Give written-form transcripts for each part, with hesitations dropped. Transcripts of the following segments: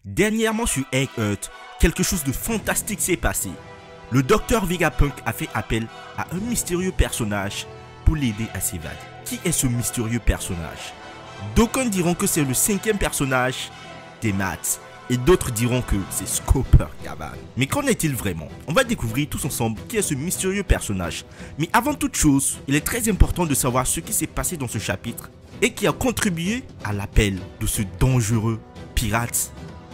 Dernièrement sur Eggheart, quelque chose de fantastique s'est passé. Le docteur Vegapunk a fait appel à un mystérieux personnage pour l'aider à s'évader. Qui est ce mystérieux personnage? D'aucuns diront que c'est le 5e personnage des maths et d'autres diront que c'est Scooper Gaban. Mais qu'en est-il vraiment? On va découvrir tous ensemble qui est ce mystérieux personnage. Mais avant toute chose, il est très important de savoir ce qui s'est passé dans ce chapitre et qui a contribué à l'appel de ce dangereux pirate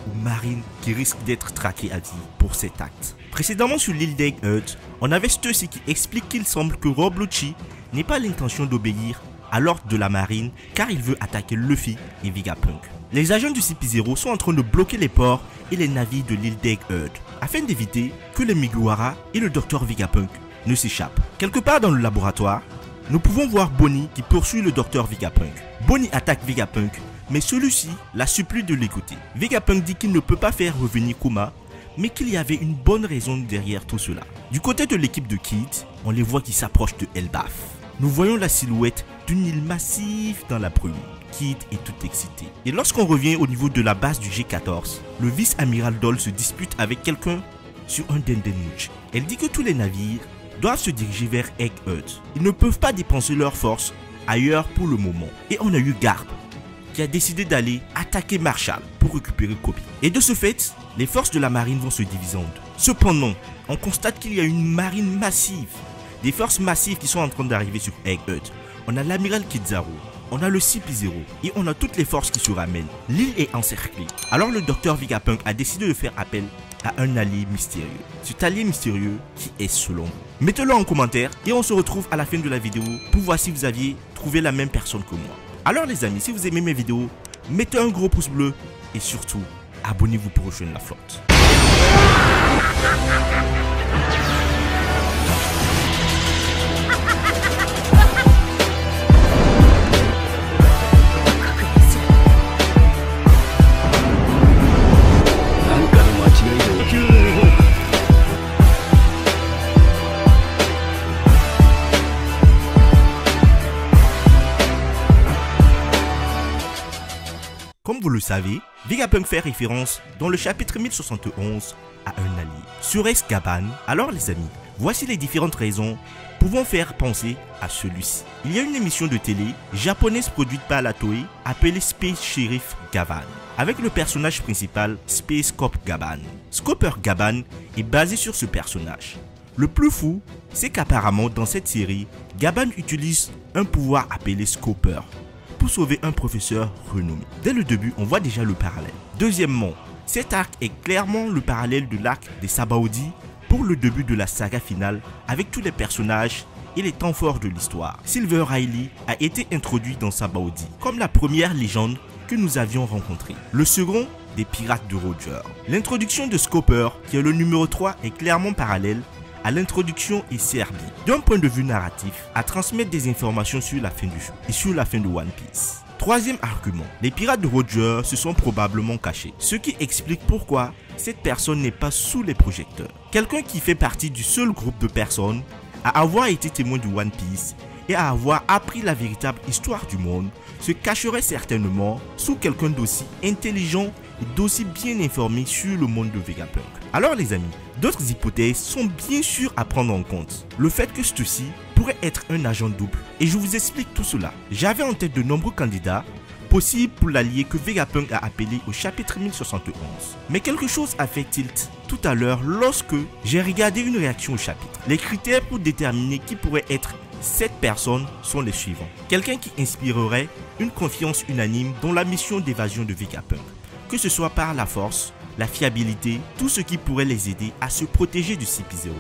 ou marine qui risque d'être traqué à vie pour cet acte. Précédemment sur l'île d'Eggheart, on avait Stussy qui explique qu'il semble que Rob Lucci n'ait pas l'intention d'obéir à l'ordre de la marine car il veut attaquer Luffy et Vegapunk. Les agents du CP0 sont en train de bloquer les ports et les navires de l'île d'Eggheart afin d'éviter que les Mugiwara et le docteur Vegapunk ne s'échappent. Quelque part dans le laboratoire, nous pouvons voir Bonnie qui poursuit le docteur Vegapunk. Bonnie attaque Vegapunk, mais celui-ci la supplie de l'écouter. Vegapunk dit qu'il ne peut pas faire revenir Kuma, mais qu'il y avait une bonne raison derrière tout cela. Du côté de l'équipe de Kid, on les voit qui s'approchent de Elbaf. Nous voyons la silhouette d'une île massive dans la brume. Kid est tout excité. Et lorsqu'on revient au niveau de la base du G14, le vice-amiral Doll se dispute avec quelqu'un sur un Dendenmuch. Elle dit que tous les navires doivent se diriger vers Eggheart. Ils ne peuvent pas dépenser leurs forces ailleurs pour le moment. Et on a eu Garp qui a décidé d'aller attaquer Marshall pour récupérer Kobe. Et de ce fait, les forces de la marine vont se diviser en deux. Cependant, on constate qu'il y a une marine massive, des forces massives qui sont en train d'arriver sur Eggheart. On a l'amiral Kizaru, on a le CP0 et on a toutes les forces qui se ramènent. L'île est encerclée. Alors le docteur Vegapunk a décidé de faire appel à un allié mystérieux. Cet allié mystérieux, qui est selon vous? Mettez-le en commentaire et on se retrouve à la fin de la vidéo pour voir si vous aviez trouvé la même personne que moi. Alors les amis, si vous aimez mes vidéos, mettez un gros pouce bleu et surtout, abonnez-vous pour rejoindre la flotte. Comme vous le savez, Vegapunk fait référence dans le chapitre 1071 à un allié, Surex Gaban. Alors les amis, voici les différentes raisons pouvant faire penser à celui-ci. Il y a une émission de télé japonaise produite par la Toei appelée Space Sheriff Gaban, avec le personnage principal Space Cop Gaban. Scooper Gaban est basé sur ce personnage. Le plus fou, c'est qu'apparemment dans cette série, Gaban utilise un pouvoir appelé Scooper pour sauver un professeur renommé. Dès le début, on voit déjà le parallèle. Deuxièmement, cet arc est clairement le parallèle de l'arc des Sabaody pour le début de la saga finale avec tous les personnages et les temps forts de l'histoire. Silver Riley a été introduit dans Sabaody comme la première légende que nous avions rencontrée. Le second, des pirates de Roger. L'introduction de Scooper, qui est le numéro 3, est clairement parallèle à l'introduction et servi, d'un point de vue narratif, à transmettre des informations sur la fin du jeu et sur la fin de One Piece. Troisième argument, les pirates de Roger se sont probablement cachés, ce qui explique pourquoi cette personne n'est pas sous les projecteurs. Quelqu'un qui fait partie du seul groupe de personnes à avoir été témoin de One Piece et à avoir appris la véritable histoire du monde se cacherait certainement sous quelqu'un d'aussi intelligent et d'aussi bien informé sur le monde de Vegapunk. Alors les amis, d'autres hypothèses sont bien sûr à prendre en compte. Le fait que Stussy pourrait être un agent double. Et je vous explique tout cela. J'avais en tête de nombreux candidats possibles pour l'allié que Vegapunk a appelé au chapitre 1071. Mais quelque chose a fait tilt tout à l'heure lorsque j'ai regardé une réaction au chapitre. Les critères pour déterminer qui pourrait être cette personne sont les suivants. Quelqu'un qui inspirerait une confiance unanime dans la mission d'évasion de Vegapunk, que ce soit par la force, la fiabilité, tout ce qui pourrait les aider à se protéger du CP0.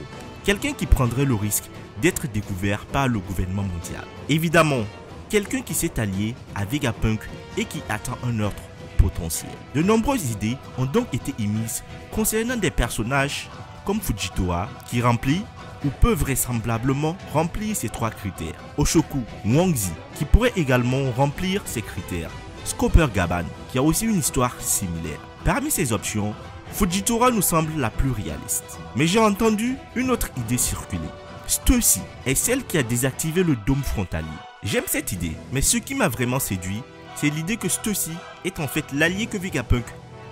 Quelqu'un qui prendrait le risque d'être découvert par le gouvernement mondial. Évidemment, quelqu'un qui s'est allié à Vegapunk et qui attend un ordre potentiel. De nombreuses idées ont donc été émises concernant des personnages comme Fujitora qui remplit ou peut vraisemblablement remplir ces trois critères. Oshoku Wangzi qui pourrait également remplir ces critères. Scooper Gaban qui a aussi une histoire similaire. Parmi ces options, Fujitora nous semble la plus réaliste. Mais j'ai entendu une autre idée circuler. Stussy est celle qui a désactivé le dôme frontalier. J'aime cette idée, mais ce qui m'a vraiment séduit, c'est l'idée que Stussy est en fait l'allié que Vegapunk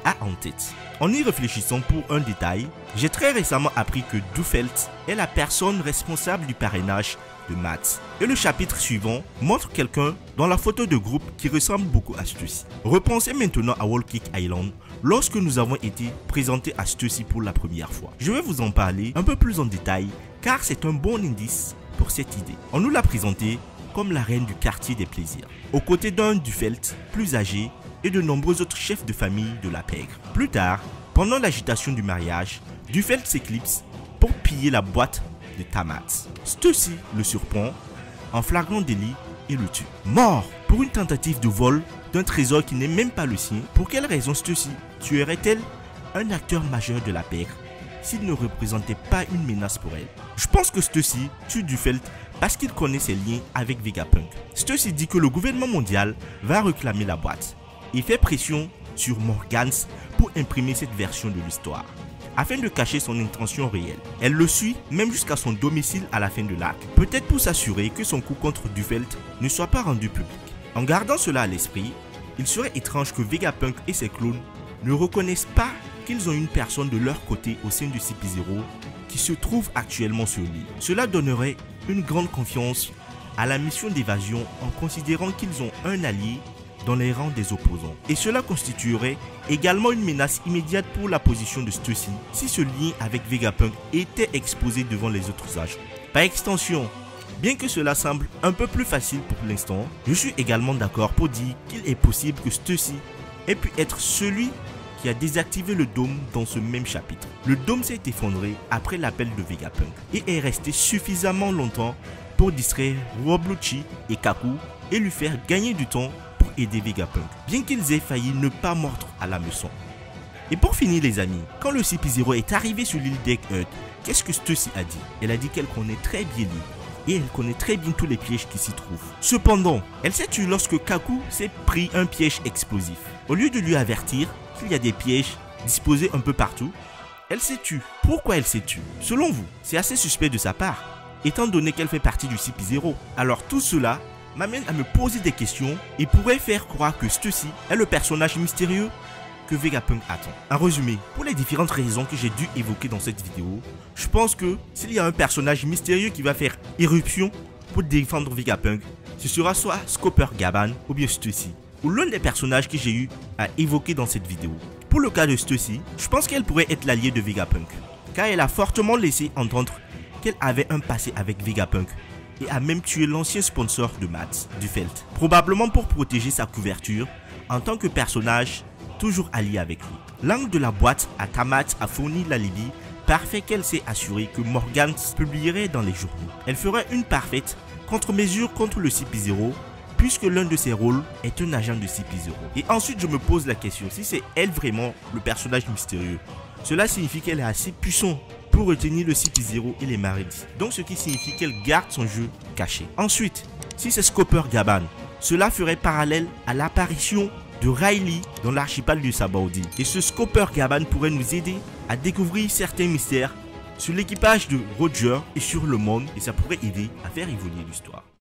a en tête. En y réfléchissant pour un détail, j'ai très récemment appris que Dufelt est la personne responsable du parrainage de Mads. Et le chapitre suivant montre quelqu'un dans la photo de groupe qui ressemble beaucoup à Stussy. Repensez maintenant à Wallkick Island lorsque nous avons été présentés à Stussy pour la première fois. Je vais vous en parler un peu plus en détail car c'est un bon indice pour cette idée. On nous l'a présenté comme la reine du quartier des plaisirs, aux côtés d'un Dufelt plus âgé et de nombreux autres chefs de famille de la pègre. Plus tard, pendant l'agitation du mariage, Dufelt s'éclipse pour piller la boîte de Tamat. Stussy le surprend en flagrant délit et le tue. Mort pour une tentative de vol d'un trésor qui n'est même pas le sien. Pour quelle raison Stussy tuerait-elle un acteur majeur de la pègre s'il ne représentait pas une menace pour elle? Je pense que Stussy tue Dufelt parce qu'il connaît ses liens avec Vegapunk. Stussy dit que le gouvernement mondial va réclamer la boîte et fait pression sur Morgans pour imprimer cette version de l'histoire, afin de cacher son intention réelle. Elle le suit même jusqu'à son domicile à la fin de l'arc, peut-être pour s'assurer que son coup contre Dufelt ne soit pas rendu public. En gardant cela à l'esprit, il serait étrange que Vegapunk et ses clones ne reconnaissent pas qu'ils ont une personne de leur côté au sein du CP0 qui se trouve actuellement sur l'île. Cela donnerait une grande confiance à la mission d'évasion en considérant qu'ils ont un allié dans les rangs des opposants. Et cela constituerait également une menace immédiate pour la position de Stussy si ce lien avec Vegapunk était exposé devant les autres agents. Par extension, bien que cela semble un peu plus facile pour l'instant, je suis également d'accord pour dire qu'il est possible que Stussy ait pu être celui qui a désactivé le dôme dans ce même chapitre. Le dôme s'est effondré après l'appel de Vegapunk et est resté suffisamment longtemps pour distraire Robluchi et Kaku et lui faire gagner du temps pour aider Vegapunk, bien qu'ils aient failli ne pas mordre à l'hameçon. Et pour finir les amis, quand le CP0 est arrivé sur l'île Deck Earth, qu'est-ce que Stussy a dit? Elle a dit qu'elle connaît très bien l'île et elle connaît très bien tous les pièges qui s'y trouvent. Cependant, elle s'est tue lorsque Kaku s'est pris un piège explosif. Au lieu de lui avertir qu'il y a des pièges disposés un peu partout, elle s'est tue. Pourquoi elle s'est tue? Selon vous, c'est assez suspect de sa part, étant donné qu'elle fait partie du CP0. Alors tout cela m'amène à me poser des questions et pourrait faire croire que Stussy est le personnage mystérieux que Vegapunk attend. En résumé, pour les différentes raisons que j'ai dû évoquer dans cette vidéo, je pense que s'il y a un personnage mystérieux qui va faire éruption pour défendre Vegapunk, ce sera soit Scopper Gaban ou bien Stussy, ou l'un des personnages que j'ai eu à évoquer dans cette vidéo. Pour le cas de Stussy, je pense qu'elle pourrait être l'alliée de Vegapunk, car elle a fortement laissé entendre qu'elle avait un passé avec Vegapunk et a même tué l'ancien sponsor de Mads, Dufelt, probablement pour protéger sa couverture en tant que personnage toujours allié avec lui. L'angle de la boîte à Tamat a fourni l'alibi parfait qu'elle s'est assurée que Morgans publierait dans les journaux. Elle ferait une parfaite contre-mesure contre le CP0 puisque l'un de ses rôles est un agent de CP0. Et ensuite je me pose la question, si c'est elle vraiment le personnage mystérieux, cela signifie qu'elle est assez puissante pour retenir le CP0 et les Marids. Donc ce qui signifie qu'elle garde son jeu caché. Ensuite, si c'est Scopper Gaban, cela ferait parallèle à l'apparition de Riley dans l'archipel du Sabaody. Et ce Scopper Gaban pourrait nous aider à découvrir certains mystères sur l'équipage de Roger et sur le monde, et ça pourrait aider à faire évoluer l'histoire.